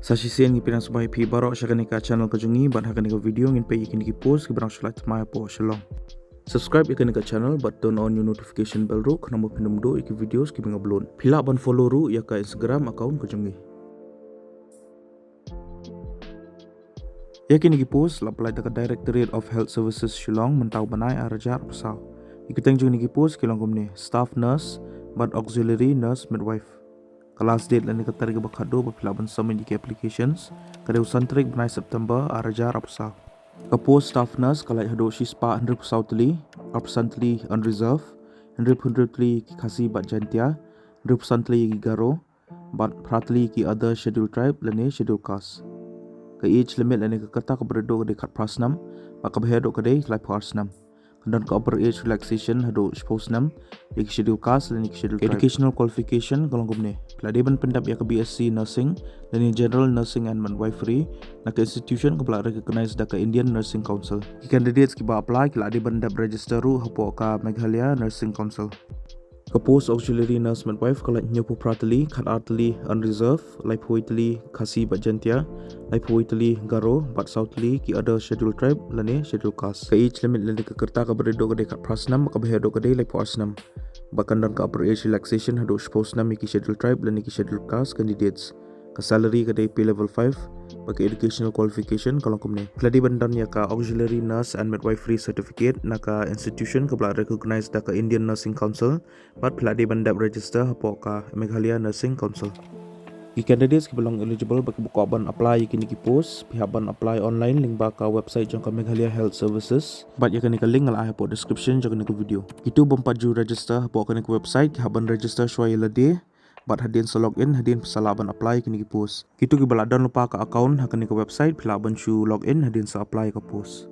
Sasisian ngi pinang subai pi barok syakani ka channel ka jungi ban hakani ka video ngin pe ikini ki post ki barang shlait mai po Shillong. Subscribe ikani ka channel but turn on your notification bell ru kana mo pinum do iki videos ki binga blon. Pila ban follow ru ya ka Instagram account ka jungi. Yakini ki post la apply ka Directorate of Health Services Shillong mentau banai arajar pasau. Ikiteng jungi ki post kilong kumne staff nurse but auxiliary nurse midwife. Kelas date lani katar ke bakado berpelaban sama di applications kada usan trik benai September arajar apsa ka post staff nurse kalai hado shi spa 100% tli unreserved 100% tli ki khasi bat jantia 100% tli ki garo bat pratli ki other scheduled tribe lani scheduled caste ka age limit lani ka kata ka berdo ka dekat prasnam maka behedo ka dei lai parsnam dan ka upper age relaxation hado posnam ek schedule caste lani schedule educational qualification kalong gumne peladiban pendap ya ke BSc nursing lani general nursing and midwifery na ke institution ka pela recognized da ka Indian Nursing Council ki candidates ki ba apply ki ladiban dap register ru hapo ka Meghalaya Nursing Council ka post auxiliary nurse midwife kala nyopo pratali khat artli unreserved lai poitli khasi bajantia lai poitli garo bat southly ki other scheduled tribe lani scheduled caste ka age limit lani ka kerta ka beredo ka dekat prasnam ka behedo ka dei lai parsnam bahkan dan ka upper age relaxation hado posnam ki scheduled tribe lani ki scheduled caste candidates ka salary ka dei pay level 5 bagi educational qualification kalau kumne peladi bandan ya ka auxiliary nurse and midwifery certificate na ka institution ka bla recognized da ka Indian Nursing Council but peladi bandap register hapo ka Meghalaya Nursing Council ki candidates ki belong eligible bagi buka ban apply kini ki post pihak ban apply online link ba ka website jang ka Meghalaya Health Services bat ya kini ka link ngal hapo description jang kini ka video itu bompaju register hapo kini ka website ki haban register shwai lade bat hadin so login hadin salaban apply kini ki post kitu ki baladan lupa ka account hakani ka website pila ban shu login hadin sa apply ka post